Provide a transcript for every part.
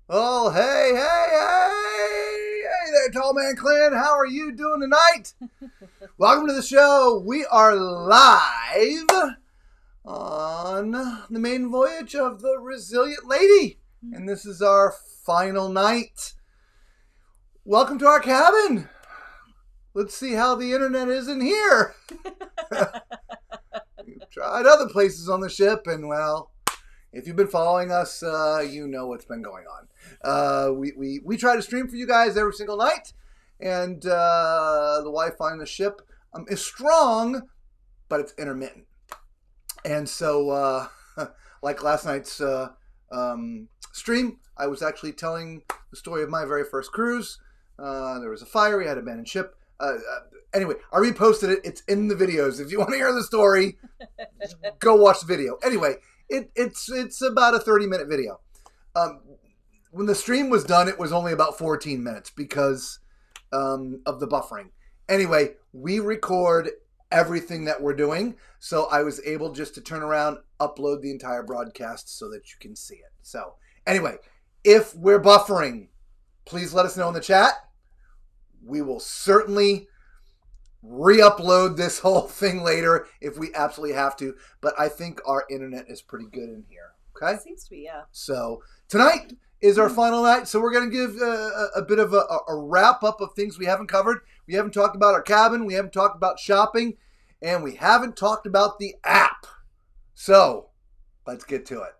Oh, hey there, tall man Clint. How are you doing tonight? Welcome to the show. We are live on the maiden voyage of the Resilient Lady, and this is our final night. Welcome to our cabin. Let's see how the internet is in here. We've tried other places on the ship, and well, if you've been following us, you know what's been going on. We try to stream for you guys every single night, and the Wi-Fi on the ship is strong, but it's intermittent. And so, like last night's stream, I was actually telling the story of my very first cruise. There was a fire, we had to abandon ship. Anyway, I reposted it. It's in the videos. If you want to hear the story, go watch the video. Anyway, it's about a 30-minute video. When the stream was done, it was only about 14 minutes because of the buffering. Anyway, we record everything that we're doing, so I was able just to turn around, upload the entire broadcast so that you can see it. So anyway, if we're buffering, please let us know in the chat. We will certainly re-upload this whole thing later if we absolutely have to, but I think our internet is pretty good in here. Okay? It seems to be, yeah. So tonight is our final night, so we're going to give a bit of a wrap-up of things we haven't covered. We haven't talked about our cabin, we haven't talked about shopping, and we haven't talked about the app. So, let's get to it.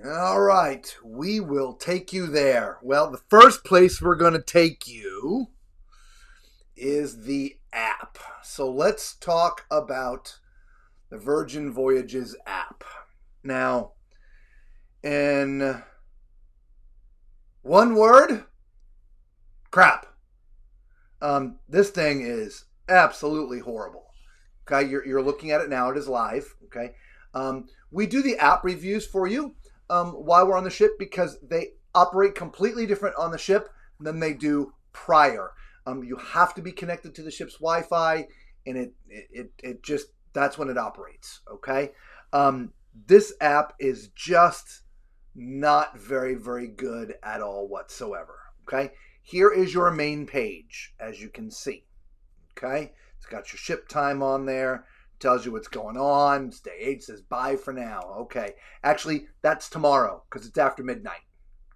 All right, we will take you there. Well, the first place we're going to take you is the app. So let's talk about the Virgin Voyages app. Now, in one word, crap. This thing is absolutely horrible. Okay, you're looking at it now. It is live. Okay, we do the app reviews for you while we're on the ship because they operate completely different on the ship than they do prior. You have to be connected to the ship's Wi-Fi, and it just, that's when it operates, okay? This app is just not very, very good at all whatsoever, okay? Here is your main page, as you can see, okay? It's got your ship time on there. Tells you what's going on. Day 8 says bye for now. Okay. Actually, that's tomorrow because it's after midnight.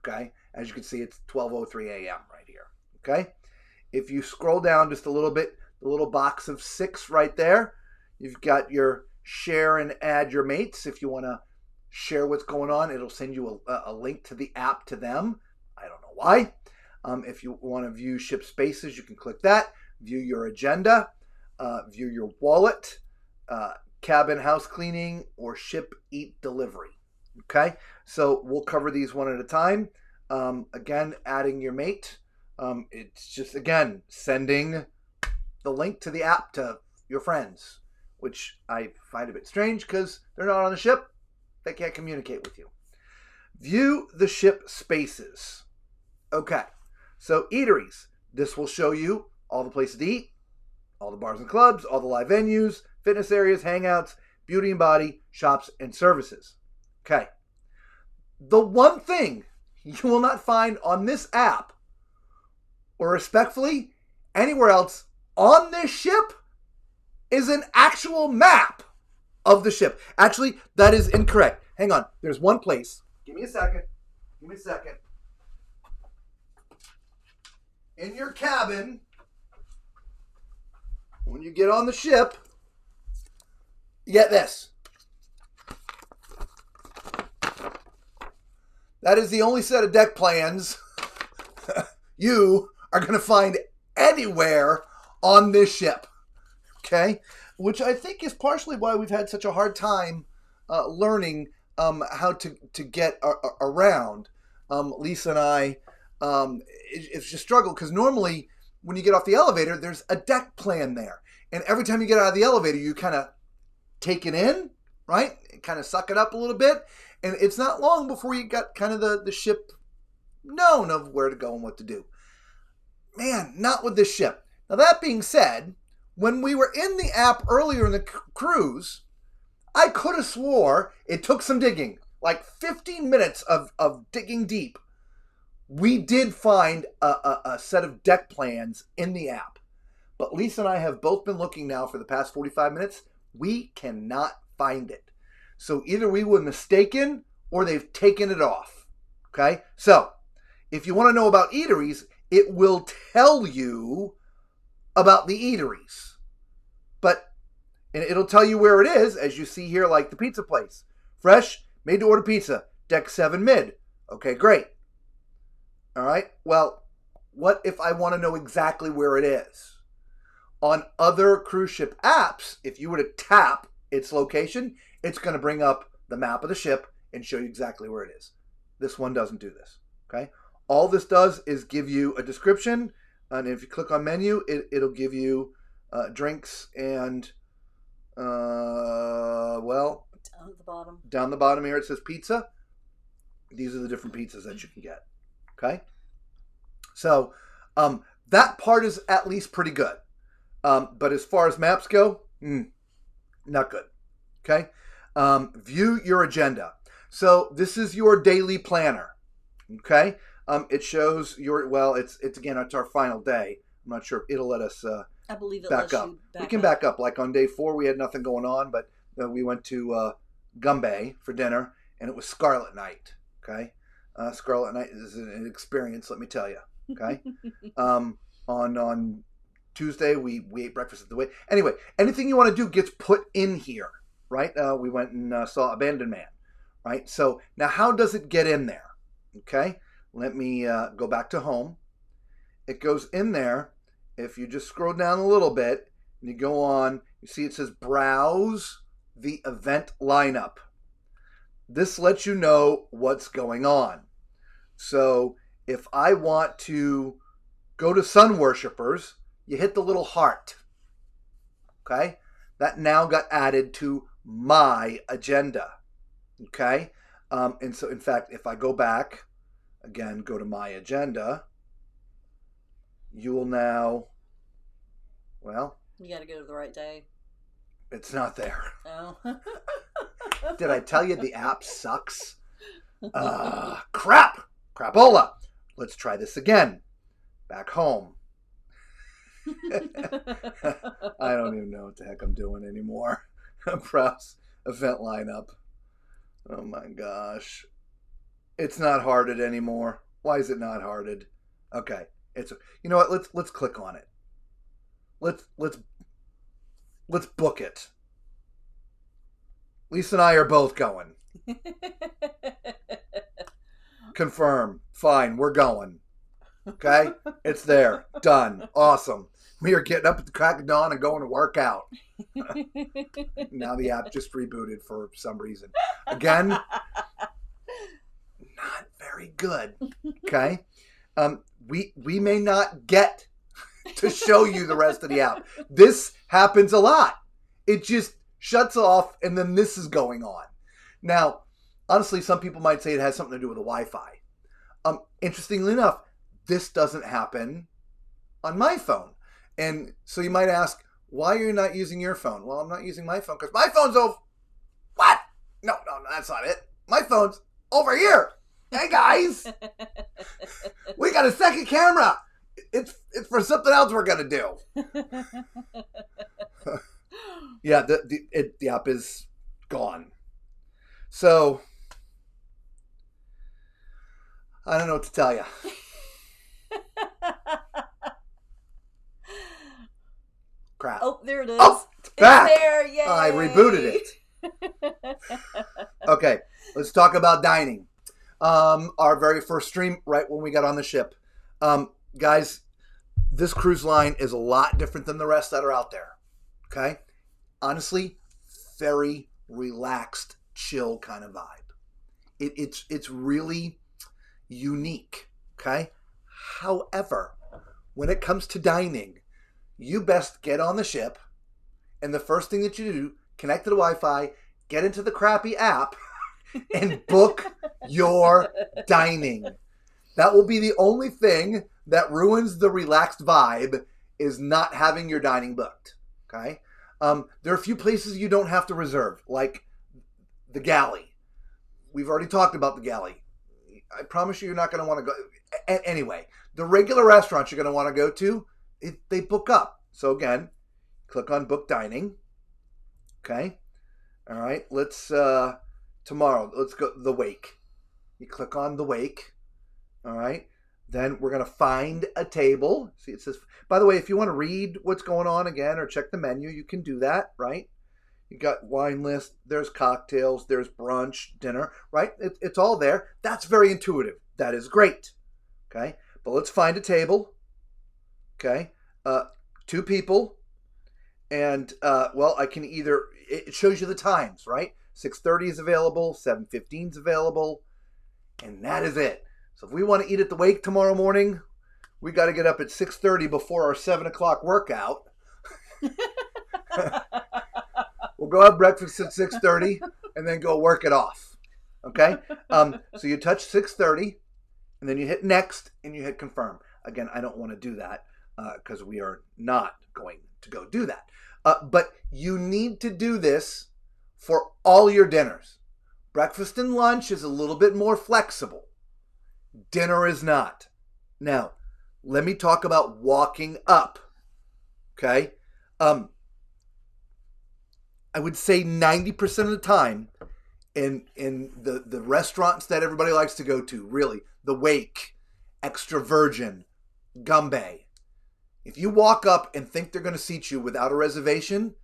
Okay. As you can see, it's 12:03 a.m. right here. Okay. If you scroll down just a little bit, the little box of 6 right there, you've got your share and add your mates. If you want to share what's going on, it'll send you a link to the app to them. I don't know why. If you want to view ship spaces, you can click that. View your agenda. View your wallet. Cabin house cleaning, or ship eat delivery. Okay, so we'll cover these one at a time. Again, adding your mate. It's just, again, sending the link to the app to your friends, which I find a bit strange because they're not on the ship. They can't communicate with you. View the ship spaces. Okay, so eateries. This will show you all the places to eat, all the bars and clubs, all the live venues, fitness areas, hangouts, beauty and body, shops, and services. Okay. The one thing you will not find on this app, or respectfully, anywhere else on this ship, is an actual map of the ship. Actually, that is incorrect. Hang on. There's one place. Give me a second. In your cabin, when you get on the ship, you get this. That is the only set of deck plans you are going to find anywhere on this ship. Okay? Which I think is partially why we've had such a hard time learning how to get around. Lisa and I, it's just struggle because normally when you get off the elevator, there's a deck plan there. And every time you get out of the elevator, you kind of take it in right? Kind of suck it up a little bit. And it's not long before you got kind of the ship known of where to go and what to do. Man, not with this ship. Now, that being said, when we were in the app earlier in the cruise, I could have swore it took some digging, like 15 minutes of digging deep. We did find a set of deck plans in the app. But Lisa and I have both been looking now for the past 45 minutes. We cannot find it. So either we were mistaken or they've taken it off. Okay? So, if you want to know about eateries, it will tell you about the eateries. And it'll tell you where it is, as you see here, like the pizza place. Fresh, made to order pizza, deck 7 mid. Okay, great. All right, well, what if I want to know exactly where it is? On other cruise ship apps, if you were to tap its location, it's going to bring up the map of the ship and show you exactly where it is. This one doesn't do this, okay? All this does is give you a description, and if you click on menu, it'll give you drinks and, well... Down at the bottom. Down the bottom here it says pizza. These are the different pizzas that you can get, okay? So, that part is at least pretty good. But as far as maps go, not good, okay? View your agenda. So this is your daily planner, okay? It shows your, well, it's again, it's our final day. I'm not sure if it'll let us I believe it back lets up. We can back up. Like on day 4, we had nothing going on, but we went to Gumbay for dinner, and it was Scarlet Night, okay? Scarlet Night is an experience, let me tell you, okay? On Tuesday, we ate breakfast at the way. Anyway, anything you want to do gets put in here, right? We went and saw Abandoned Man, right? So now how does it get in there? Okay, let me go back to home. It goes in there. If you just scroll down a little bit and you go on, you see it says browse the event lineup. This lets you know what's going on. So if I want to go to Sun Worshippers, you hit the little heart. Okay? That now got added to my agenda. Okay? And so, in fact, if I go back, again, go to my agenda, you will now, well... You got to go to the right day. It's not there. Oh. Did I tell you the app sucks? Crap! Crapola! Let's try this again. Back home. I don't even know what the heck I'm doing anymore. Browse event lineup. Oh my gosh. It's not hearted anymore. Why is it not hearted? Okay. You know what? Let's click on it. Let's book it. Lisa and I are both going. Confirm. Fine, we're going. Okay? It's there. Done. Awesome. We are getting up at the crack of dawn and going to work out. Now the app just rebooted for some reason. Again, not very good. Okay? We may not get to show you the rest of the app. This happens a lot. It just shuts off and then this is going on. Now, honestly, some people might say it has something to do with the Wi-Fi. Interestingly enough, this doesn't happen on my phone. And so you might ask, why are you not using your phone? Well, I'm not using my phone because my phone's over. What? No, that's not it. My phone's over here. Hey, guys. We got a second camera. It's for something else we're going to do. Yeah, the app is gone. So, I don't know what to tell you. Crap. Oh, there it is. Oh, it's back. It's there. Yay. I rebooted it. Okay, let's talk about dining. Our very first stream right when we got on the ship. Guys, this cruise line is a lot different than the rest that are out there. Okay? Honestly, very relaxed, chill kind of vibe. It's really unique. Okay? However, when it comes to dining, you best get on the ship, and the first thing that you do, connect to the Wi-Fi, get into the crappy app and book your dining. That will be the only thing that ruins the relaxed vibe, is not having your dining booked. Okay? There are a few places you don't have to reserve, like the galley. We've already talked about the galley. I promise you're not going to want to go. Anyway, the regular restaurants you're going to want to go to, they book up. So again, click on book dining. Okay? All right, tomorrow, let's go the wake. You click on the wake. All right. Then we're going to find a table. See, it says, by the way, if you want to read what's going on again or check the menu, you can do that, right? You got wine list, there's cocktails, there's brunch, dinner, right? It's all there. That's very intuitive. That is great. Okay. But let's find a table. Okay. 2 people. And, I can it shows you the times, right? 6:30 is available, 7:15 is available, and that is it. So if we want to eat at the wake tomorrow morning, we got to get up at 6:30 before our 7 o'clock workout. We'll go have breakfast at 6:30 and then go work it off. Okay? So you touch 6:30 and then you hit next and you hit confirm. Again, I don't want to do that because we are not going to go do that. But you need to do this for all your dinners. Breakfast and lunch is a little bit more flexible. Dinner is not. Now, let me talk about walking up. Okay? I would say 90% of the time in the restaurants that everybody likes to go to, really, the Wake, Extra Virgin, Gumbe, if you walk up and think they're going to seat you without a reservation,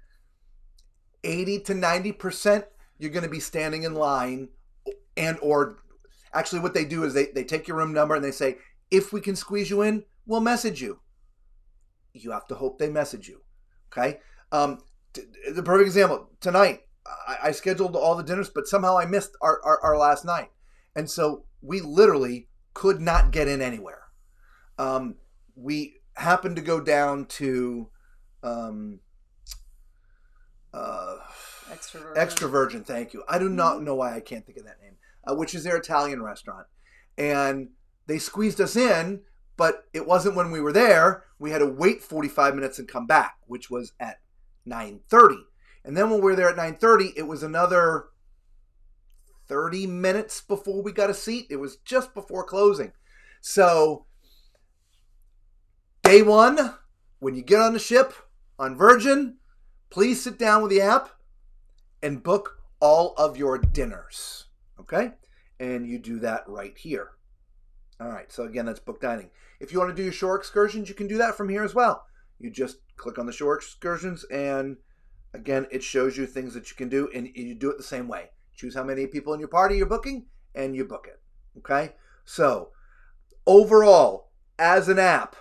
80 to 90% you're going to be standing in line, or actually what they do is they take your room number and they say, if we can squeeze you in, we'll message you. You have to hope they message you. Okay? The perfect example, tonight, I scheduled all the dinners, but somehow I missed our last night. And so we literally could not get in anywhere. We happened to go down to Extra Virgin, thank you. I do not know why I can't think of that name, which is their Italian restaurant. And they squeezed us in, but it wasn't when we were there. We had to wait 45 minutes and come back, which was at 9:30. And then when we were there at 9:30, it was another 30 minutes before we got a seat. It was just before closing. So day one, when you get on the ship on Virgin, please sit down with the app and book all of your dinners. Okay? And you do that right here. All right. So again, that's book dining. If you want to do your shore excursions, you can do that from here as well. You just click on the shore excursions, and again, it shows you things that you can do, and you do it the same way. Choose how many people in your party you're booking, and you book it. Okay? So, overall, as an app,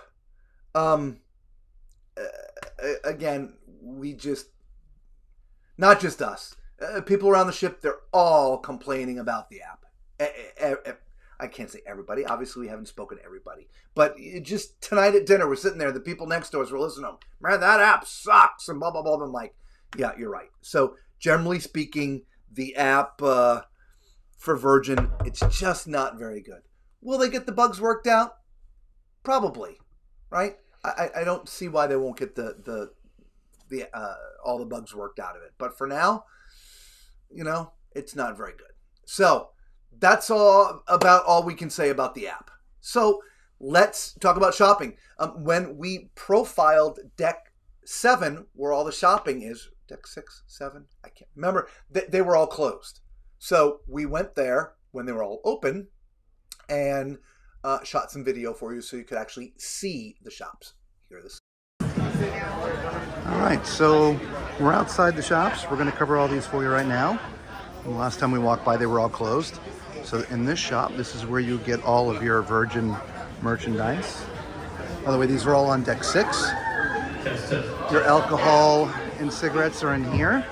again, we just, not just us, people around the ship, they're all complaining about the app. I can't say everybody. Obviously, we haven't spoken to everybody. But just tonight at dinner, we're sitting there. The people next to us were listening to them. Man, that app sucks. And blah, blah, blah. I'm like, yeah, you're right. So generally speaking, the app for Virgin, it's just not very good. Will they get the bugs worked out? Probably. Right? I don't see why they won't get the all the bugs worked out of it. But for now, it's not very good. So that's all we can say about the app. So let's talk about shopping. When we profiled Deck 7, where all the shopping is, Deck 6, 7, I can't remember, they were all closed. So we went there when they were all open and shot some video for you so you could actually see the shops. Hear this. All right, so we're outside the shops. We're going to cover all these for you right now. And the last time we walked by, they were all closed. So in this shop, this is where you get all of your Virgin merchandise. By the way, these are all on Deck 6. Your alcohol and cigarettes are in here.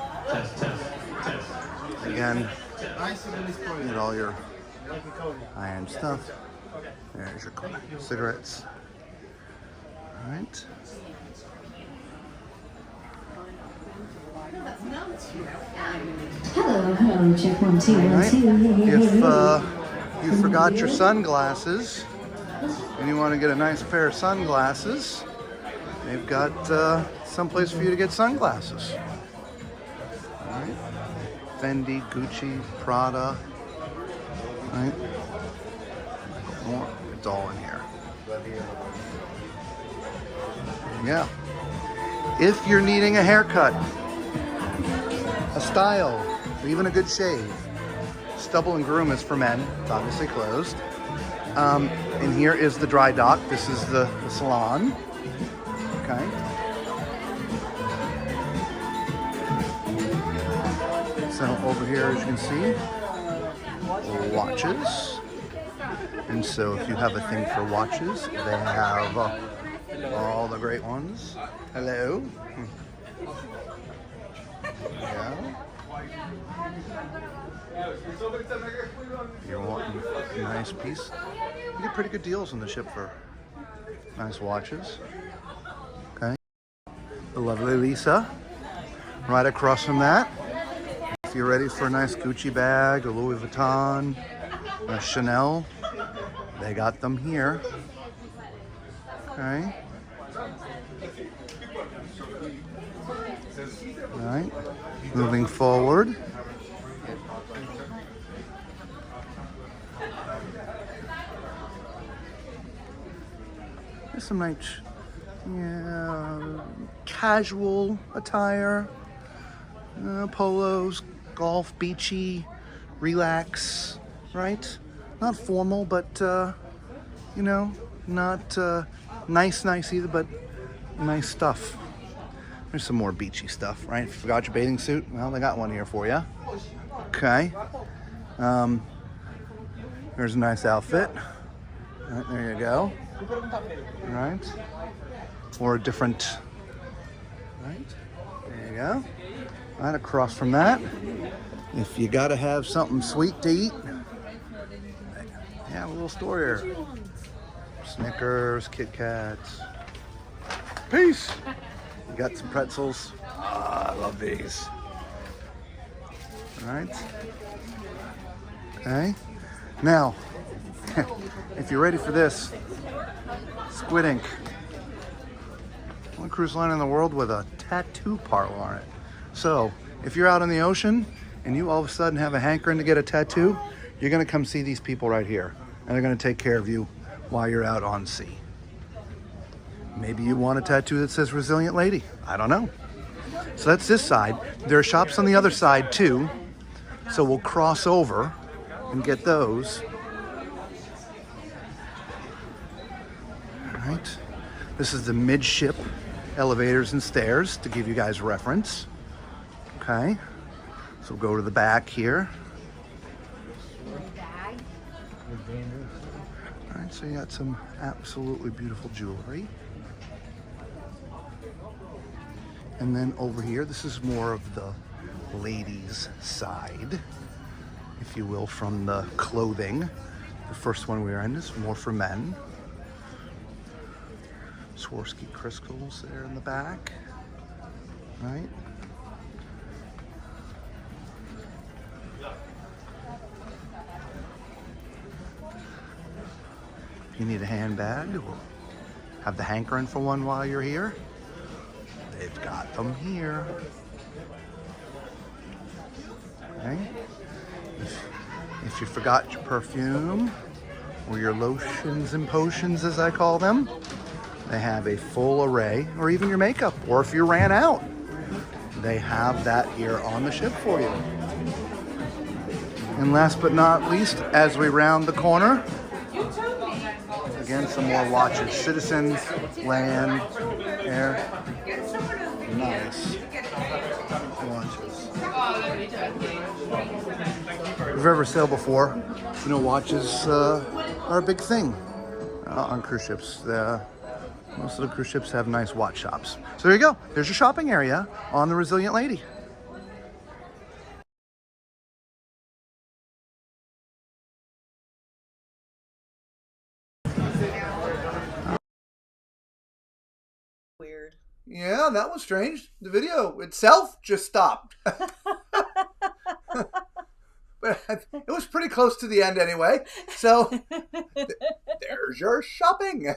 Again, you get all your high-end stuff. There's your cigarettes. All right. Hello, check 1 2 1 Right. 2. If you forgot your sunglasses and you want to get a nice pair of sunglasses, they've got someplace for you to get sunglasses. All right. Fendi, Gucci, Prada. Right. It's all in here. Yeah. If you're needing a haircut, a style, or even a good shave, Stubble and Groom is for men. It's obviously closed. And here is the dry dock. This is the salon. Okay. So over here, as you can see, watches. And so if you have a thing for watches, they have all the great ones. Hello. Yeah. You're wanting a nice piece. You get pretty good deals on the ship for nice watches. Okay. The lovely Lisa. Right across from that, if you're ready for a nice Gucci bag, a Louis Vuitton, a Chanel, they got them here. Okay. All right. Moving forward. There's some nice, casual attire, polos, golf, beachy, relax, right? Not formal, but not nice either, but nice stuff. There's some more beachy stuff, right? If you forgot your bathing suit, well, they got one here for you. Okay. Here's a nice outfit. Right, there you go. Right. Or a different, right? There you go. Right across from that, if you gotta have something sweet to eat, yeah, a little store here. Snickers, Kit Kats. Peace. You got some pretzels. Ah, I love these. All right. Okay. Now, if you're ready for this, Squid Ink. Only cruise line in the world with a tattoo parlor on it. So, if you're out on the ocean and you all of a sudden have a hankering to get a tattoo, you're gonna come see these people right here. And they're gonna take care of you while you're out on sea. Maybe you want a tattoo that says Resilient Lady. I don't know. So that's this side. There are shops on the other side too. So we'll cross over and get those. All right. This is the midship elevators and stairs to give you guys reference. Okay. So we'll go to the back here. All right, so you got some absolutely beautiful jewelry. And then over here, this is more of the ladies' side, if you will, from the clothing. The first one we are in is more for men. Swarovski crystals there in the back, right? If you need a handbag, we'll have the hankering for one while you're here. They've got them here. Okay. If you forgot your perfume or your lotions and potions, as I call them, they have a full array, or even your makeup, or if you ran out, they have that here on the ship for you. And last but not least, as we round the corner, again, some more watches. Citizens, land, air. Nice watches. If you've ever sailed before, you know watches are a big thing on cruise ships. Most of the cruise ships have nice watch shops. So there you go. There's your shopping area on the Resilient Lady. Weird. Yeah, that was strange. The video itself just stopped. But it was pretty close to the end anyway. So there's your shopping.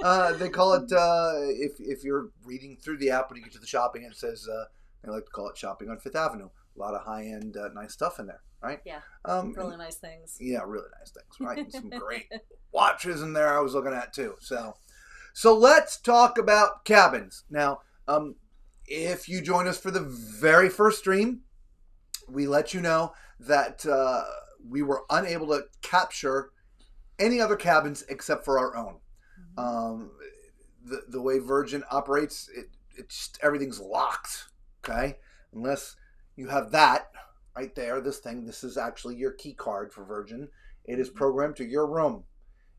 They call it, if you're reading through the app when you get to the shopping, it says, they like to call it shopping on Fifth Avenue. A lot of high-end, nice stuff in there, right? Yeah, really nice things. Yeah, really nice things, right? And some great watches in there I was looking at too. So let's talk about cabins. Now, if you join us for the very first stream, we let you know that we were unable to capture any other cabins except for our own. The way Virgin operates, it's everything's locked, okay? Unless you have that right there, this is actually your key card for Virgin. It is programmed to your room.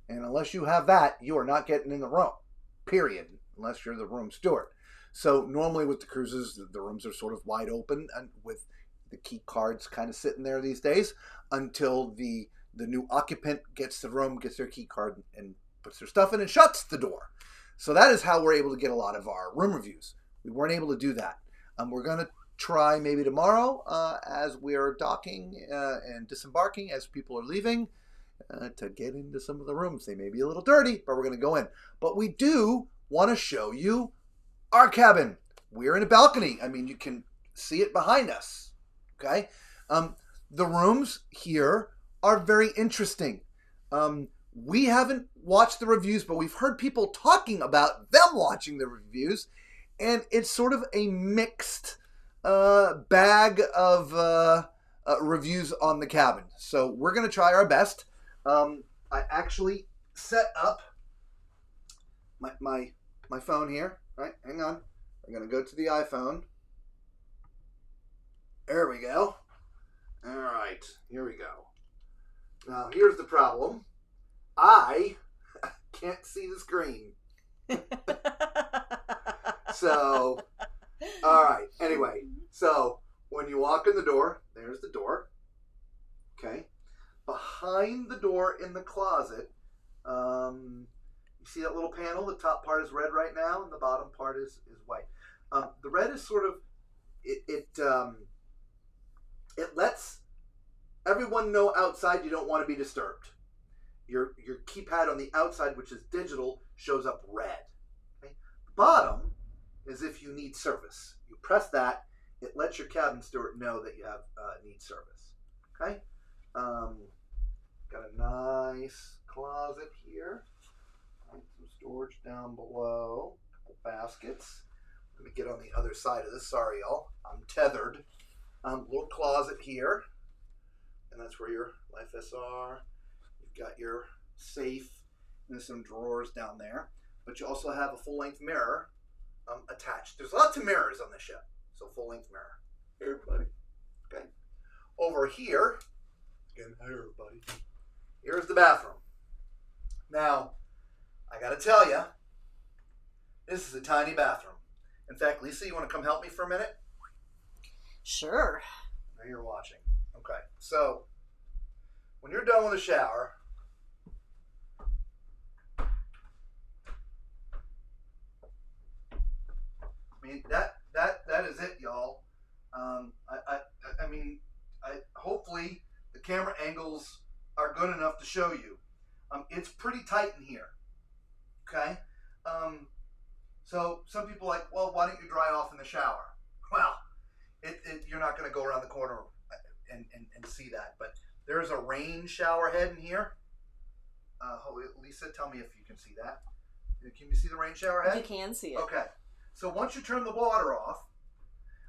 And unless you have that, you are not getting in the room, period, unless you're the room steward. So normally with the cruises, the rooms are sort of wide open and with the key cards kind of sitting there these days until the new occupant gets the room, gets their key card and puts their stuff in and shuts the door. So that is how we're able to get a lot of our room reviews. We weren't able to do that. We're going to try maybe tomorrow as we're docking and disembarking as people are leaving to get into some of the rooms. They may be a little dirty, but we're going to go in. But we do want to show you our cabin. We're in a balcony. I mean, you can see it behind us. Okay, the rooms here are very interesting. We haven't watched the reviews, but we've heard people talking about them watching the reviews, and it's sort of a mixed bag of reviews on the cabin. So we're going to try our best. I actually set up my phone here. Right, hang on. I'm going to go to the iPhone. There we go. All right, here we go. Now, here's the problem. I can't see the screen. So, all right. Anyway, so when you walk in the door, there's the door. Okay. Behind the door in the closet, you see that little panel? The top part is red right now, and the bottom part is white. The red is sort of it lets everyone know outside you don't want to be disturbed. Your keypad on the outside, which is digital, shows up red. Okay? The bottom is if you need service. You press that, it lets your cabin steward know that you have need service. Okay? Got a nice closet here. Right, some storage down below. A couple baskets. Let me get on the other side of this. Sorry, y'all. I'm tethered. Little closet here, and that's where your life vests are. You've got your safe and some drawers down there, but you also have a full-length mirror attached. There's lots of mirrors on this ship, so full-length mirror. Hey, everybody. Okay. Over here, again, hi, everybody. Here's the bathroom. Now, I got to tell you, this is a tiny bathroom. In fact, Lisa, you want to come help me for a minute? Sure. Now you're watching. Okay. So, when you're done with the shower, I mean that is it, y'all. I mean, hopefully the camera angles are good enough to show you. It's pretty tight in here. Okay. So some people are like, well, why don't you dry off in the shower? Well, you're not going to go around the corner and see that, but there's a rain shower head in here. Lisa, tell me if you can see that. Can you see the rain shower head? You can see it. Okay. So once you turn the water off,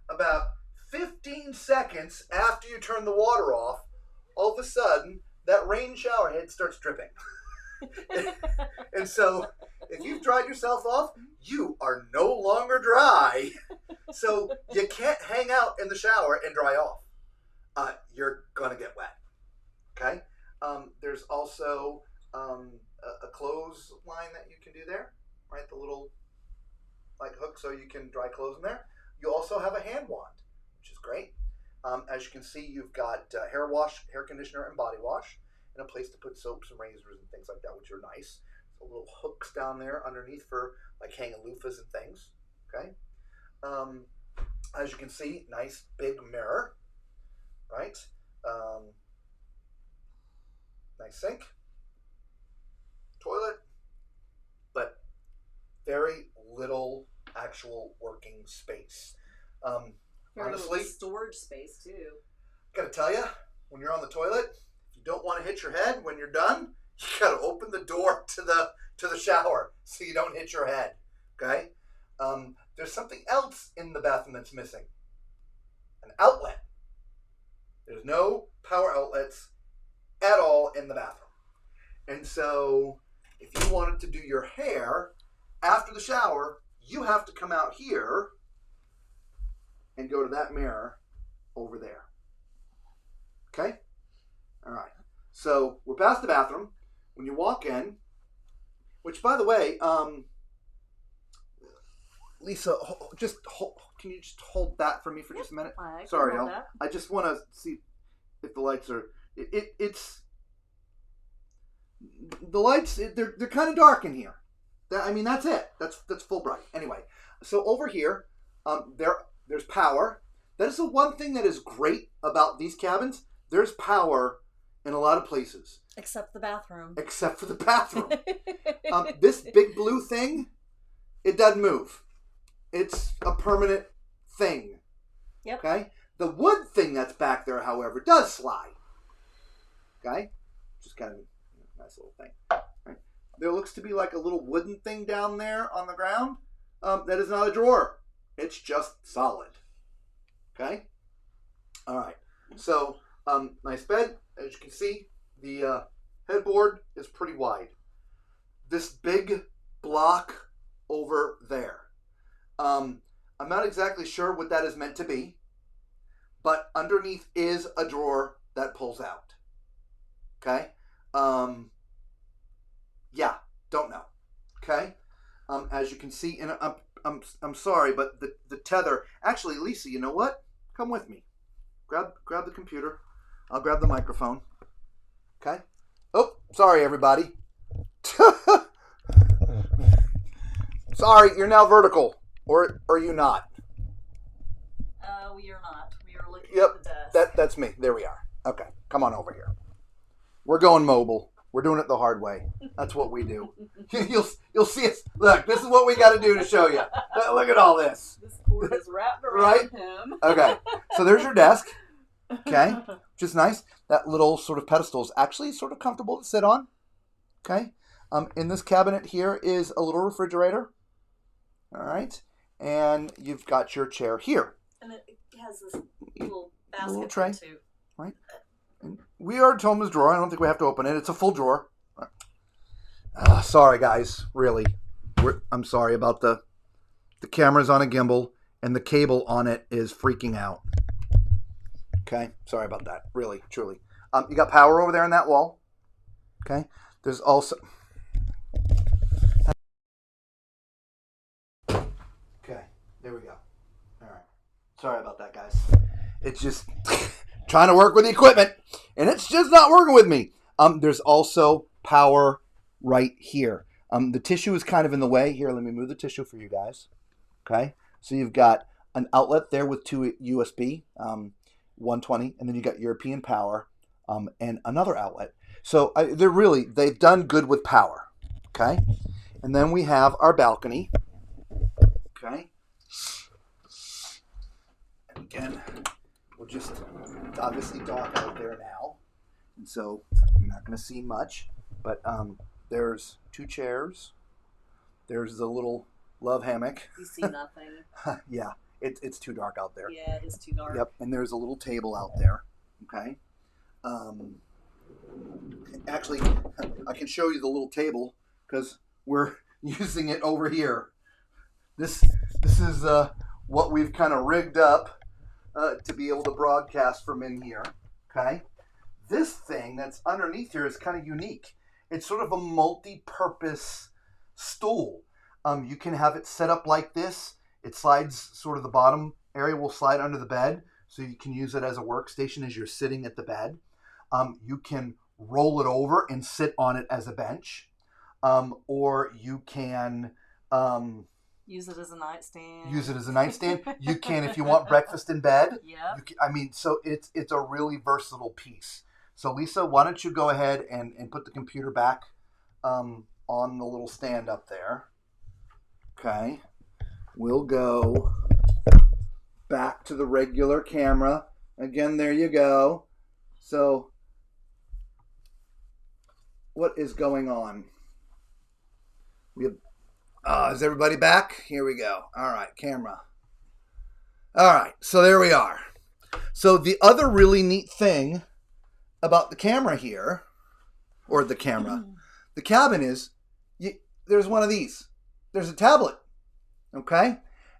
about 15 seconds after you turn the water off, all of a sudden, that rain shower head starts dripping. And so, if you've dried yourself off, you are no longer dry. So, you can't hang out in the shower and dry off. You're going to get wet. Okay? There's also a clothes line that you can do there. Right? The little hook so you can dry clothes in there. You also have a hand wand, which is great. As you can see, you've got hair wash, hair conditioner, and body wash, and a place to put soaps and razors and things like that, which are nice. little hooks down there underneath for like hanging loofahs and things. Okay. As you can see, nice big mirror, right? Nice sink, toilet, but very little actual working space. Very Honestly, little storage space too. gotta tell you, when you're on the toilet, if you don't want to hit your head when you're done, you gotta open the door to the shower so you don't hit your head. Okay. There's something else in the bathroom that's missing. An outlet. There's no power outlets at all in the bathroom. And so if you wanted to do your hair after the shower, you have to come out here and go to that mirror over there. Okay? All right. So we're past the bathroom. When you walk in, which by the way, Lisa, can you just hold that for me for just a minute? Sorry, I just want to see if the lights are. It's the lights. They're kind of dark in here. That's it. That's full bright. Anyway, so over here, there's power. That is the one thing that is great about these cabins. There's power in a lot of places, Except the bathroom. except for the bathroom. This big blue thing, it doesn't move. It's a permanent thing. Yep. Okay? The wood thing that's back there, however, does slide. Okay? Just kind of a nice little thing. Right? There looks to be like a little wooden thing down there on the ground. That is not a drawer. It's just solid. Okay? All right. So, nice bed. As you can see, the headboard is pretty wide. This big block over there. I'm not exactly sure what that is meant to be, but underneath is a drawer that pulls out. Okay? Yeah, don't know. Okay? As you can see, and I'm sorry, but the tether. Actually, Lisa, you know what? Come with me. Grab the computer. I'll grab the microphone. Okay? Oh, sorry, everybody. Sorry, you're now vertical. Or are you not? We are not. We are looking Yep, at the desk. that's me. There we are. Okay, come on over here. We're going mobile. We're doing it the hard way. That's what we do. You'll see us. Look, this is what we got to do to show you. Look at all this. This cord is wrapped around Right? him. Okay, so there's your desk. Okay, which is nice. That little sort of pedestal is actually sort of comfortable to sit on. Okay, in this cabinet here is a little refrigerator. All right, and you've got your chair here. And it has this little basket little tray. too. Right? And we are Toma's drawer. I don't think we have to open it. It's a full drawer. Sorry, guys. Really. I'm sorry about the camera's on a gimbal and the cable on it is freaking out. Okay? Sorry about that. Really, truly. You got power over there on that wall. Okay? There's also... Okay. There we go. All right. Sorry about that, guys. It's just trying to work with the equipment, and it's just not working with me. There's also power right here. The tissue is kind of in the way. Here, let me move the tissue for you guys. Okay? So you've got an outlet there with two USB, 120, and then you got European power, and another outlet. So they've done good with power. Okay? And then we have our balcony. Okay? And again, we're just obviously dark out there now, and so you're not going to see much, but there's two chairs, there's the little love hammock. You see nothing. Yeah, it's too dark out there. Yeah, it is too dark. Yep, and there's a little table out there. Okay. Actually, I can show you the little table because we're using it over here. This is what we've kind of rigged up to be able to broadcast from in here. Okay. This thing that's underneath here is kind of unique. It's sort of a multi-purpose stool. You can have it set up like this. It slides, sort of the bottom area will slide under the bed, so you can use it as a workstation as you're sitting at the bed. You can roll it over and sit on it as a bench. or you can use it as a nightstand. You can, if you want breakfast in bed. Yeah. So it's a really versatile piece. So Lisa, why don't you go ahead and put the computer back on the little stand up there. Okay. We'll go back to the regular camera. Again, there you go. So what is going on? We have, is everybody back? Here we go. All right, camera. All right, so there we are. So the other really neat thing about the camera here, or the camera, the cabin is, there's one of these. There's a tablet, okay?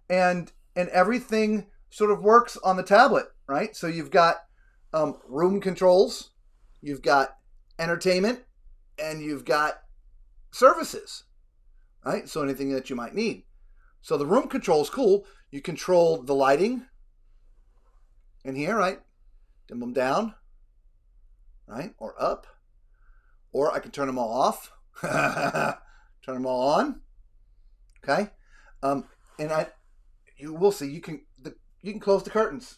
And everything sort of works on the tablet, right? So you've got room controls, you've got entertainment, and you've got services, right? So anything that you might need. So the room control is cool. You control the lighting in here, right? Dim them down, right? Or up. Or I can turn them all off. Turn them all on. Okay? And you will see, you can close the curtains.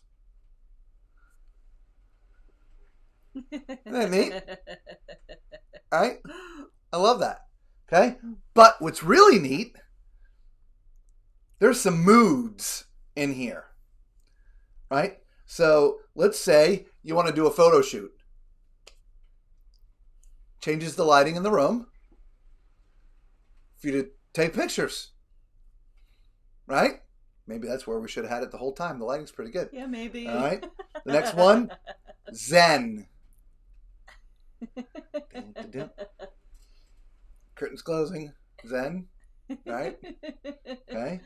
Isn't that neat? All right? I love that. Okay? But what's really neat, there's some moods in here. Right? So let's say you want to do a photo shoot. Changes the lighting in the room for you to take pictures. Right? Maybe that's where we should have had it the whole time. The lighting's pretty good. Yeah, maybe. All right. The next one, Zen. Curtains closing. Zen. Right? Okay.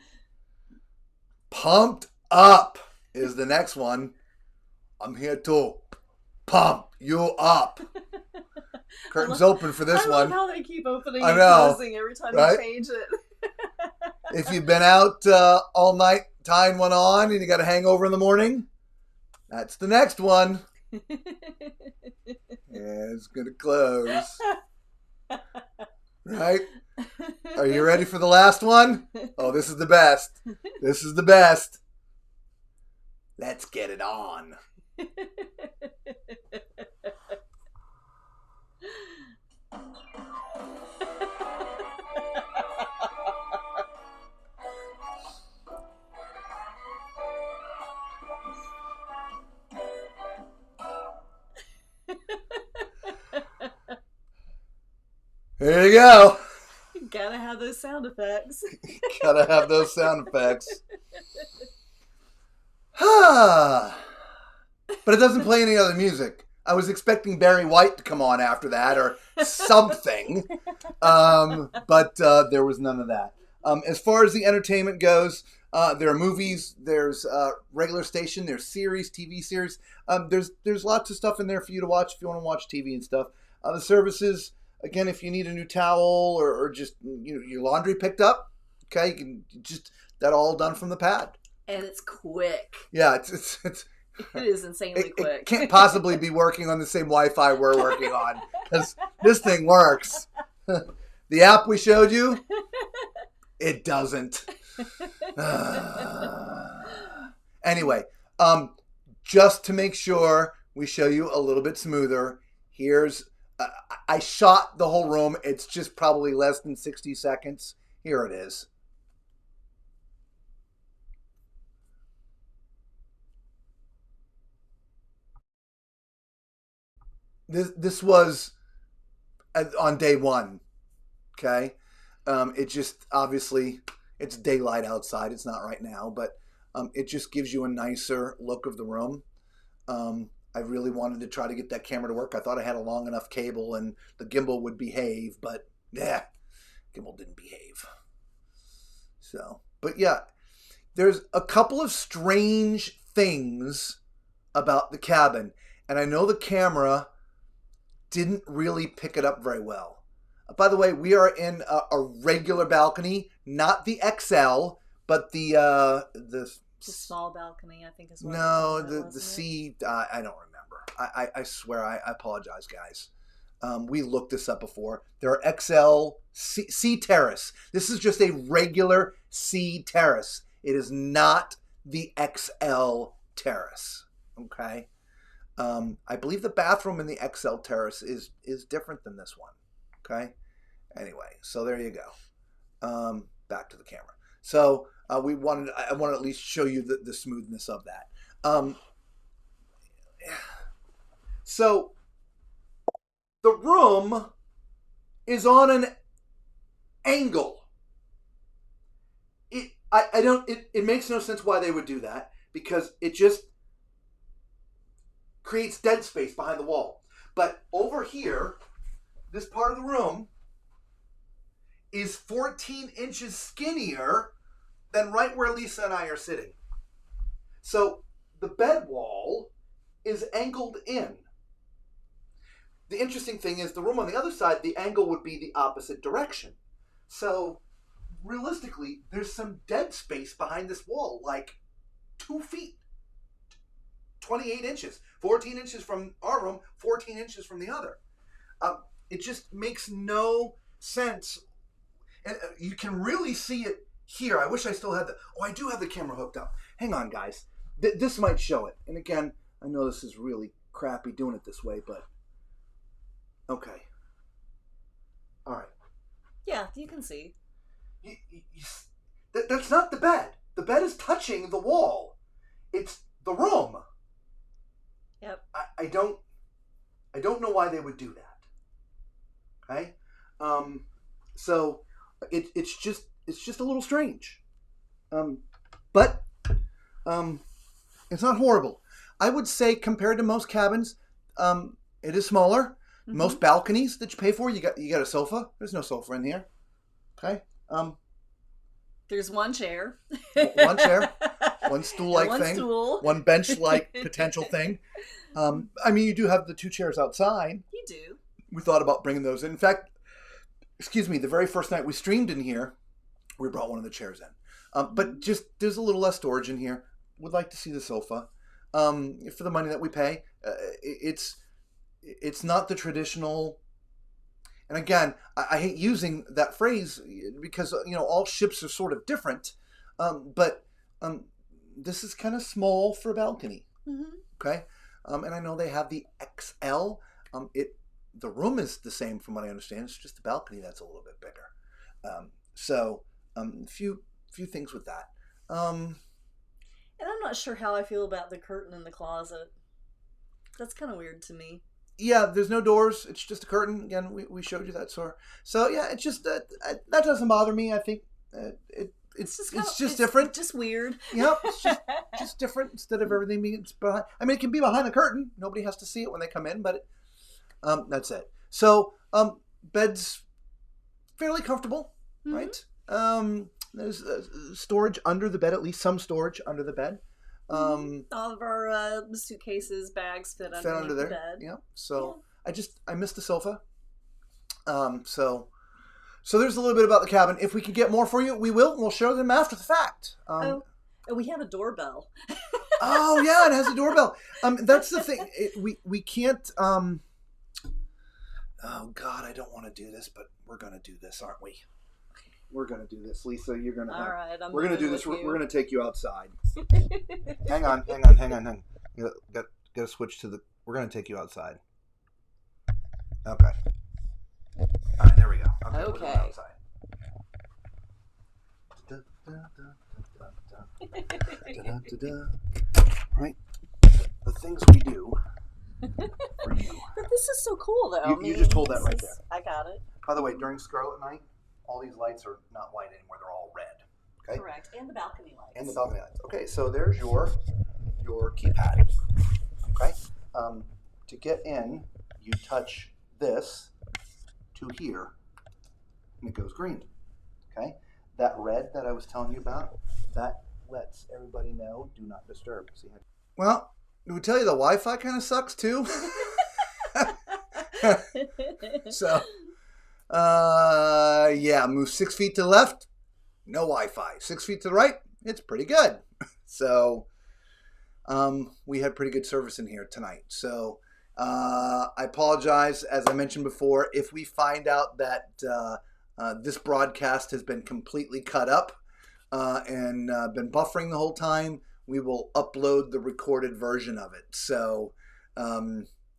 Pumped up is the next one. I'm here to pump you up. Curtains open for this I one. love how they keep opening I and know, closing every time right? you change it. If you've been out all night tying one on and you got a hangover in the morning, that's the next one. Yeah, it's going to close. Right? Are you ready for the last one? Oh, this is the best. This is the best. Let's get it on. There you go. Gotta have those sound effects. Gotta have those sound effects. But it doesn't play any other music. I was expecting Barry White to come on after that or something. But there was none of that. As far as the entertainment goes, there are movies, there's regular station, there's series, TV series. There's lots of stuff in there for you to watch if you want to watch TV and stuff. The services, again, if you need a new towel or just your laundry picked up, okay, you can just that all done from the pad. And it's quick. Yeah, it's It is insanely quick. It can't possibly be working on the same Wi-Fi we're working on because this thing works. The app we showed you, it doesn't. Anyway, just to make sure we show you a little bit smoother, here's I shot the whole room. It's just probably less than 60 seconds. Here it is. This was on day one, okay? It just, obviously, it's daylight outside. It's not right now, but it just gives you a nicer look of the room. I really wanted to try to get that camera to work. I thought I had a long enough cable and the gimbal would behave, but yeah, gimbal didn't behave. So, but yeah, there's a couple of strange things about the cabin, and I know the camera didn't really pick it up very well. By the way, we are in a regular balcony, not the XL, but the small balcony, I think is what no, it was, the C. I don't remember. I swear, I apologize, guys. We looked this up before. There are XL C terrace. This is just a regular C terrace. It is not the XL terrace. Okay. I believe the bathroom in the XL terrace is different than this one. Okay. Anyway, so there you go. Back to the camera. So I want to at least show you the smoothness of that. So the room is on an angle. It makes no sense why they would do that, because it just creates dead space behind the wall. But over here, this part of the room is 14 inches skinnier than right where Lisa and I are sitting. So the bed wall is angled in. The interesting thing is the room on the other side, the angle would be the opposite direction. So realistically, there's some dead space behind this wall, like 2 feet, 28 inches, 14 inches from our room, 14 inches from the other. It just makes no sense. And you can really see it here. I wish I still had I do have the camera hooked up. Hang on, guys. This might show it. And again, I know this is really crappy doing it this way, but okay. All right. Yeah, you can see. That's not the bed. The bed is touching the wall. It's the room. Yep. I don't know why they would do that. Okay. So it's just a little strange. But it's not horrible. I would say compared to most cabins, it is smaller. Mm-hmm. Most balconies that you pay for, you got a sofa. There's no sofa in here. Okay. There's one chair. One chair. One stool-like one thing. Stool. One bench-like potential thing. I mean, you do have the 2 chairs outside. You do. We thought about bringing those in. In fact, the very first night we streamed in here, we brought one of the chairs in. But just there's a little less storage in here. Would like to see the sofa. For the money that we pay, it's not the traditional. And again, I hate using that phrase because all ships are sort of different. But this is kind of small for a balcony. Mm-hmm. Okay, and I know they have the XL. The room is the same from what I understand. It's just the balcony that's a little bit bigger. So few things with that. And I'm not sure how I feel about the curtain in the closet. That's kind of weird to me. Yeah, there's no doors. It's just a curtain. Again, we showed you that, sir. So yeah, it's just that doesn't bother me. I think it's just different. Just weird. Yep, it's just different instead of everything being behind. I mean, it can be behind the curtain. Nobody has to see it when they come in, but that's it. So bed's fairly comfortable, mm-hmm. Right? There's storage under the bed, at least some storage under the bed. All of our suitcases, bags fit under there. The bed. Yeah. So yeah. I missed the sofa. So there's a little bit about the cabin. If we can get more for you, we will. We'll show them after the fact. We have a doorbell. Oh yeah, it has a doorbell. That's the thing. We can't. Oh God, I don't want to do this, but we're gonna do this, aren't we? We're gonna do this, Lisa. You're gonna. All right, we're gonna do this. We're gonna take you outside. Hang on. Got to switch to the. We're gonna take you outside. Okay. All right, there we go. Okay. We're going outside. Right. The things we do for you. But this is so cool, though. You just hold that right there. I got it. By the way, during Scarlet Night, all these lights are not white anymore. They're all red. Okay? Correct. And the balcony lights. Okay, so there's your keypad. Okay? To get in, you touch this to here, and it goes green. Okay? That red that I was telling you about, that lets everybody know, do not disturb. See? Well, we tell you the Wi-Fi kind of sucks too. So... move 6 feet to the left, no Wi-Fi. 6 feet to the right, it's pretty good. So, we had pretty good service in here tonight. So, I apologize, as I mentioned before, if we find out that this broadcast has been completely cut up and been buffering the whole time. We will upload the recorded version of it. So,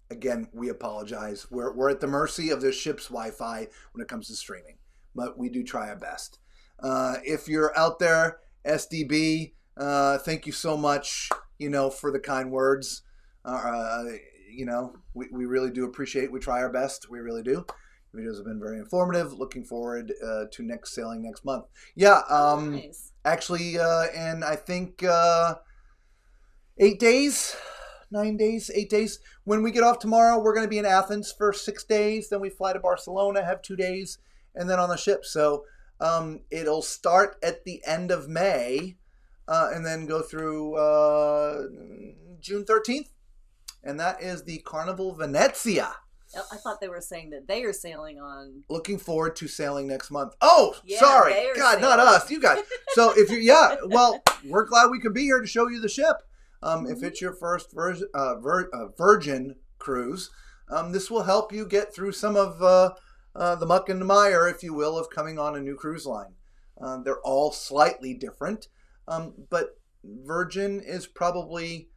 again, we apologize. We're at the mercy of the ship's Wi-Fi when it comes to streaming, but we do try our best. If you're out there, SDB, thank you so much, for the kind words. We really do appreciate. We try our best. We really do. Videos have been very informative. Looking forward to next sailing next month. Yeah. Nice. Actually, and I think 8 days, 9 days, 8 days. When we get off tomorrow, we're going to be in Athens for 6 days. Then we fly to Barcelona, have 2 days, and then on the ship. So it'll start at the end of May and then go through June 13th. And that is the Carnival Venezia. I thought they were saying that they are sailing on. Looking forward to sailing next month. Oh, Yeah, sorry. they are God, sailing. not us. You guys. So if you're, well, we're glad we could be here to show you the ship. If it's your first Virgin cruise, this will help you get through some of the muck and the mire, if you will, of coming on a new cruise line. They're all slightly different, but Virgin is probably,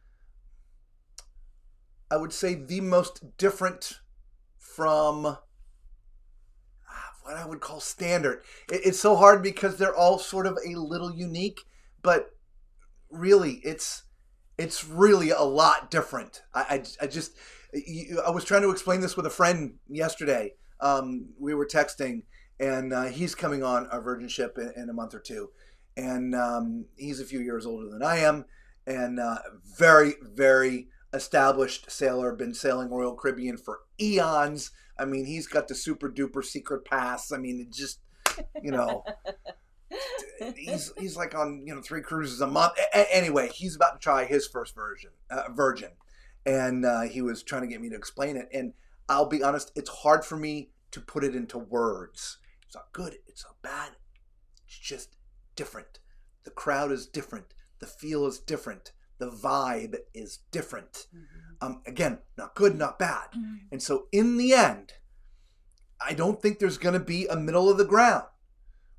I would say, the most different from what I would call standard. It's so hard because they're all sort of a little unique, but really it's really a lot different. I was trying to explain this with a friend yesterday. We were texting, and he's coming on our Virgin ship in a month or two, and he's a few years older than I am, and very, very established sailor, been sailing Royal Caribbean for eons. I mean, he's got the super duper secret pass. I mean, it just, he's like on, 3 cruises a month. Anyway, he's about to try his first Virgin. And he was trying to get me to explain it. And I'll be honest, it's hard for me to put it into words. It's not good. It's not bad. It's just different. The crowd is different. The feel is different. The vibe is different. Again, not good, not bad. And so in the end, I don't think there's going to be a middle of the ground,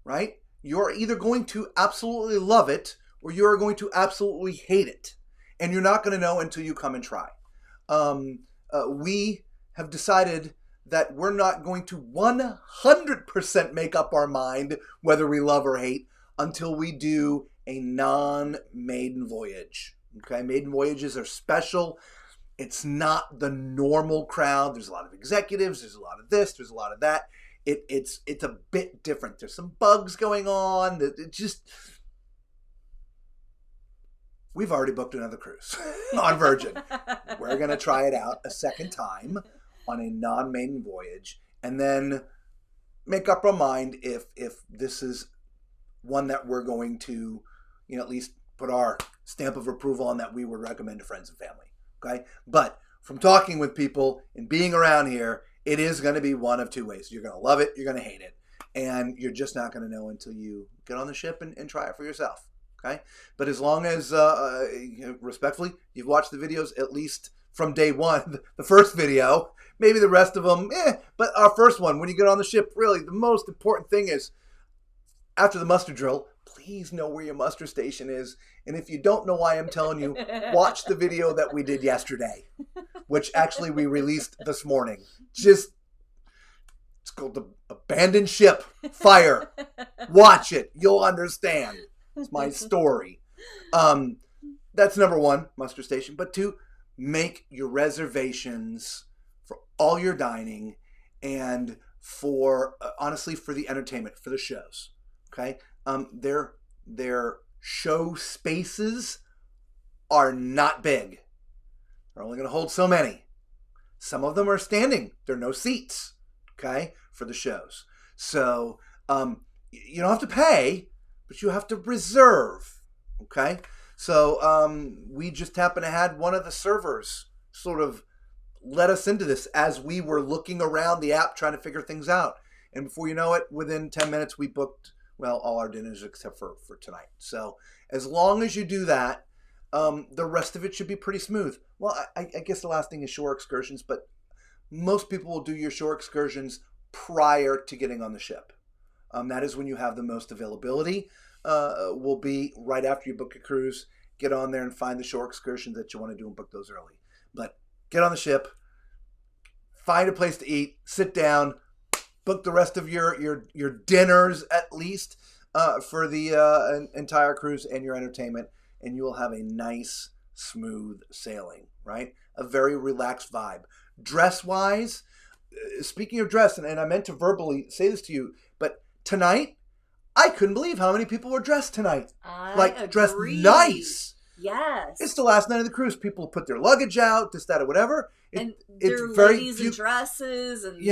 right? You're either going to absolutely love it or you're going to absolutely hate it. And you're not going to know until you come and try. We have decided that we're not going to 100% make up our mind whether we love or hate until we do a non-maiden voyage. Okay, maiden voyages are special. It's not the normal crowd. There's a lot of executives. There's a lot of this. There's a lot of that. It's a bit different. There's some bugs going on. We've already booked another cruise on Virgin. We're going to try it out a second time on a non-maiden voyage and then make up our mind if this is one that we're going to, at least put our stamp of approval on that we would recommend to friends and family. Okay? But from talking with people and being around here, it is going to be one of two ways. You're going to love it, you're going to hate it. And you're just not going to know until you get on the ship and try it for yourself. Okay? But as long as, respectfully, you've watched the videos at least from day one, the first video, maybe the rest of them, but our first one, when you get on the ship, really, the most important thing is, after the muster drill, please know where your muster station is. And if you don't know why I'm telling you, watch the video that we did yesterday, which actually we released this morning. It's called The Abandoned Ship Fire. Watch it. You'll understand. It's my story. That's number one, muster station. But 2, make your reservations for all your dining and for, honestly, for the entertainment, for the shows. Okay? Their show spaces are not big. They're only going to hold so many. Some of them are standing. There are no seats, okay, for the shows. So you don't have to pay, but you have to reserve, okay? So we just happened to have one of the servers sort of let us into this as we were looking around the app trying to figure things out. And before you know it, within 10 minutes, we booked, all our dinners except for tonight. So as long as you do that, the rest of it should be pretty smooth. Well, I guess the last thing is shore excursions, but most people will do your shore excursions prior to getting on the ship. That is when you have the most availability. Will be right after you book a cruise. Get on there and find the shore excursions that you want to do and book those early. But get on the ship, find a place to eat, sit down, book the rest of your dinners at least for the entire cruise and your entertainment, and you will have a nice, smooth sailing, right? A very relaxed vibe. Dress-wise, speaking of dress, and I meant to verbally say this to you, but tonight, I couldn't believe how many people were dressed tonight. I agree. Dressed nice. Yes. It's the last night of the cruise. People put their luggage out, this, that, or whatever. And their ladies in dresses and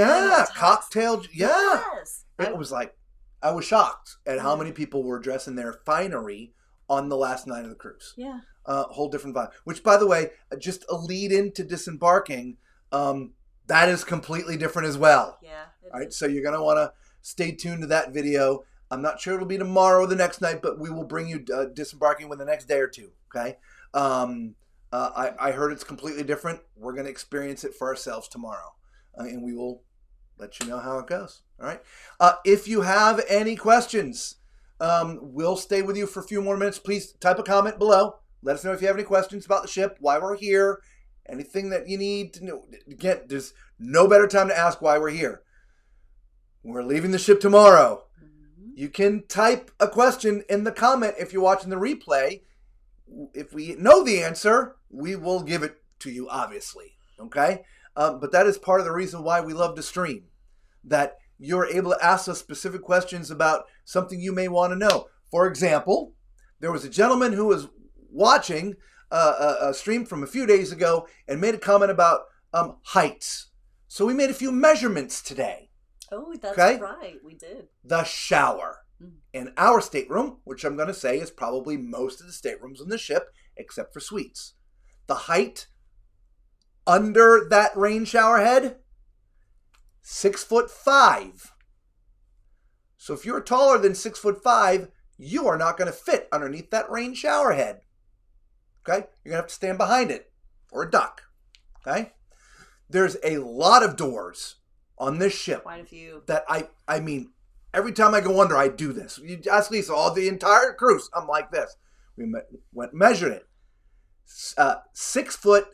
cocktail. Yeah. Yes. It was like, I was shocked at how many people were dressed in their finery on the last night of the cruise. Yeah. Whole different vibe. Which, by the way, just a lead into disembarking, that is completely different as well. Yeah. All right, so you're going to want to stay tuned to that video. I'm not sure it'll be tomorrow or the next night, but we will bring you disembarking within the next day or two, okay? I heard it's completely different. We're going to experience it for ourselves tomorrow, and we will let you know how it goes, all right? If you have any questions, we'll stay with you for a few more minutes. Please type a comment below. Let us know if you have any questions about the ship, why we're here, anything that you need to know. Again, there's no better time to ask why we're here. We're leaving the ship tomorrow. You can type a question in the comment if you're watching the replay. If we know the answer, we will give it to you, obviously. Okay? But that is part of the reason why we love to stream. That you're able to ask us specific questions about something you may want to know. For example, there was a gentleman who was watching a stream from a few days ago and made a comment about heights. So we made a few measurements today. Oh, that's right. We did. The shower in our stateroom, which I'm going to say is probably most of the staterooms on the ship, except for suites. The height under that rain shower head, 6'5". So if you're taller than 6'5", you are not going to fit underneath that rain shower head. Okay? You're going to have to stand behind it or a duck. Okay? There's a lot of doors on this ship. Quite a few. That I mean, every time I go under, I do this. You ask Lisa, all the entire cruise, I'm like this. We went and measured it. 6 foot,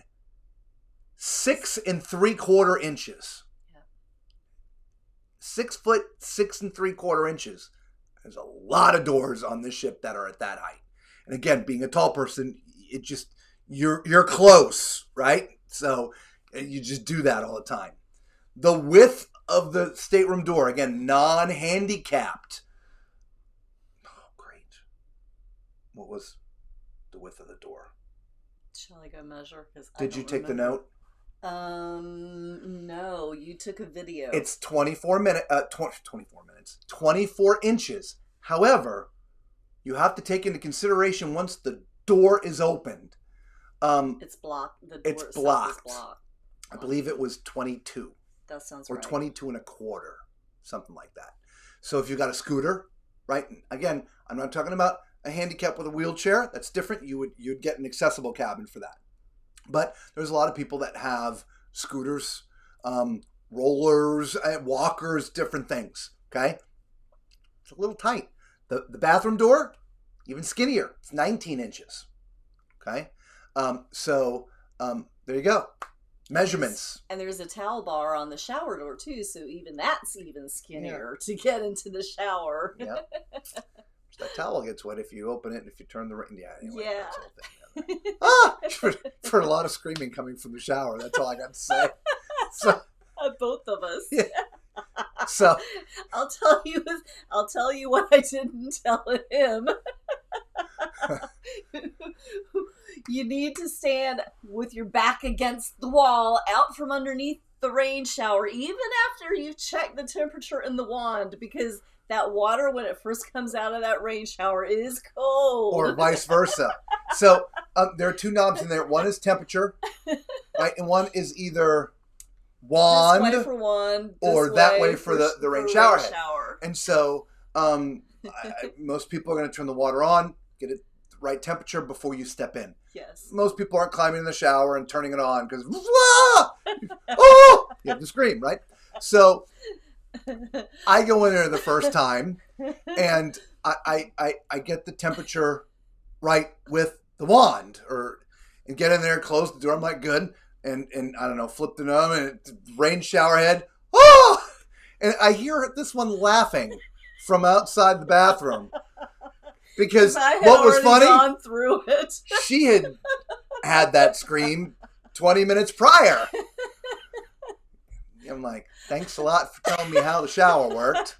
6 3/4 inches. Yeah. 6 foot, 6 3/4 inches. There's a lot of doors on this ship that are at that height. And again, being a tall person, it just, you're close, right? So you just do that all the time. The width of the stateroom door, again, non-handicapped. Oh, great. What was the width of the door? Shall I go measure? Did you take the note? No, you took a video. It's 24 inches. However, you have to take into consideration once the door is opened. It's blocked. The door it's blocked. Is blocked. I believe it was 22. That sounds right. Or 22 1/4, something like that. So if you got a scooter, right? Again, I'm not talking about a handicap with a wheelchair. That's different. You'd get an accessible cabin for that. But there's a lot of people that have scooters, rollers, walkers, different things. Okay, it's a little tight. The bathroom door, even skinnier. It's 19 inches. Okay, so there you go. Measurements. And there's a towel bar on the shower door too, so even that's even skinnier to get into the shower. Yeah. That towel gets wet if you open it and if you turn the anyway. Yeah. That's the whole thing. For a lot of screaming coming from the shower. That's all I got to say. So, both of us. Yeah. So I'll tell you what I didn't tell him. You need to stand with your back against the wall, out from underneath the rain shower, even after you've checked the temperature in the wand, because that water, when it first comes out of that rain shower, is cold. Or vice versa. So there are two knobs in there. One is temperature, right? And one is either wand, this way for wand, or that way for the rain shower head. Shower. And so most people are going to turn the water on, get it right temperature before you step in. Yes. Most people aren't climbing in the shower and turning it on because, oh, you have to scream, right? So I go in there the first time, and I get the temperature right with the wand, and get in there, close the door. I'm like, good, and I don't know, flip the knob, and rain shower head. Oh, and I hear this one laughing from outside the bathroom because what was funny? Gone through it. She had that scream 20 minutes prior. I'm like, thanks a lot for telling me how the shower worked.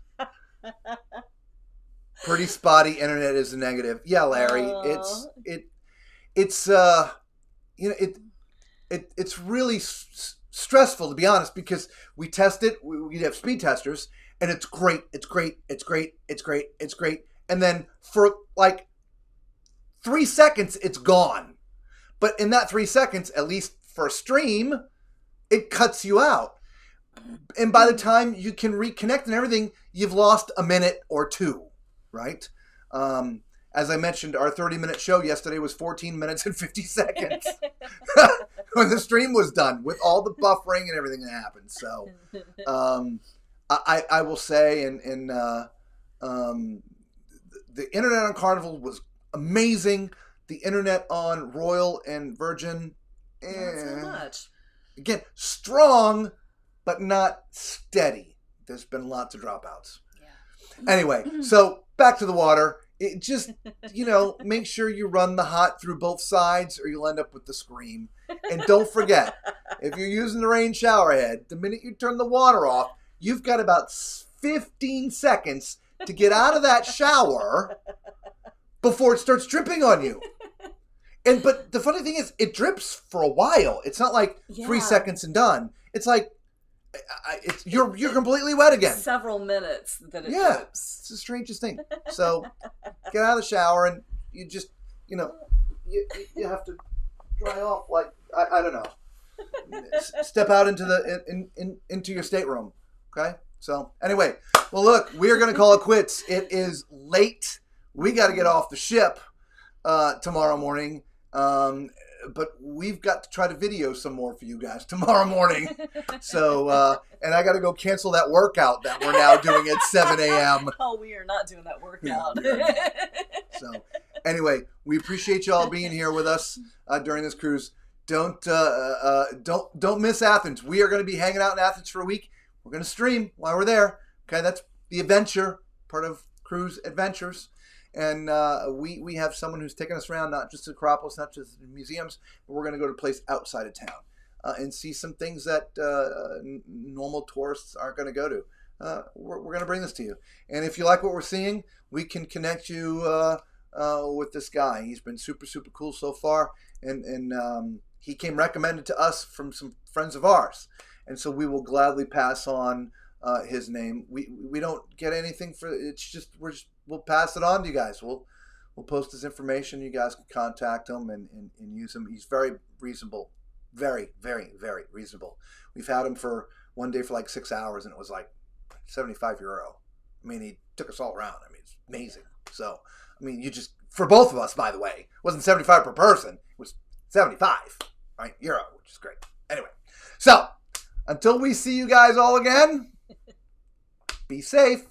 Pretty spotty internet is a negative. Yeah, Larry, it's it's really stressful, to be honest, because we test it. We have speed testers, and it's great. It's great. It's great. It's great. It's great. And then for like 3 seconds, it's gone. But in that 3 seconds, at least for a stream, it cuts you out. And by the time you can reconnect and everything, you've lost a minute or two, right? As I mentioned, our 30-minute show yesterday was 14 minutes and 50 seconds when the stream was done with all the buffering and everything that happened. So I will say, the internet on Carnival was amazing. The internet on Royal and Virgin, not so much. Again, strong, but not steady. There's been lots of dropouts. Yeah. Anyway, so back to the water. It just, make sure you run the hot through both sides or you'll end up with the scream. And don't forget, if you're using the rain shower head, the minute you turn the water off, you've got about 15 seconds to get out of that shower before it starts dripping on you. But the funny thing is, it drips for a while. It's not like 3 seconds and done. It's like, you're completely wet again. Several minutes that it drips. It's the strangest thing. So get out of the shower and you just, you have to dry off like, I don't know. Step out into into your stateroom. Okay? So anyway, well look, we're going to call it quits. It is late. We got to get off the ship tomorrow morning. But we've got to try to video some more for you guys tomorrow morning. So, and I got to go cancel that workout that we're now doing at 7 a.m. Oh, we are not doing that workout. So, anyway, we appreciate y'all being here with us during this cruise. Don't miss Athens. We are going to be hanging out in Athens for a week. We're going to stream while we're there. Okay, that's the adventure part of cruise adventures. And we have someone who's taking us around, not just Acropolis, not just museums, but we're going to go to a place outside of town and see some things that normal tourists aren't going to go to. We're going to bring this to you. And if you like what we're seeing, we can connect you with this guy. He's been super, super cool so far. And he came recommended to us from some friends of ours. And so we will gladly pass on his name. We don't get anything for it. It's just we'll pass it on to you guys. We'll post his information. You guys can contact him and use him. He's very reasonable. Very, very, very reasonable. We've had him for one day for like 6 hours and it was like €75. I mean, he took us all around. I mean, it's amazing. So, I mean, for both of us, by the way, it wasn't 75 per person. It was 75, right? Euro, which is great. Anyway, so until we see you guys all again, be safe.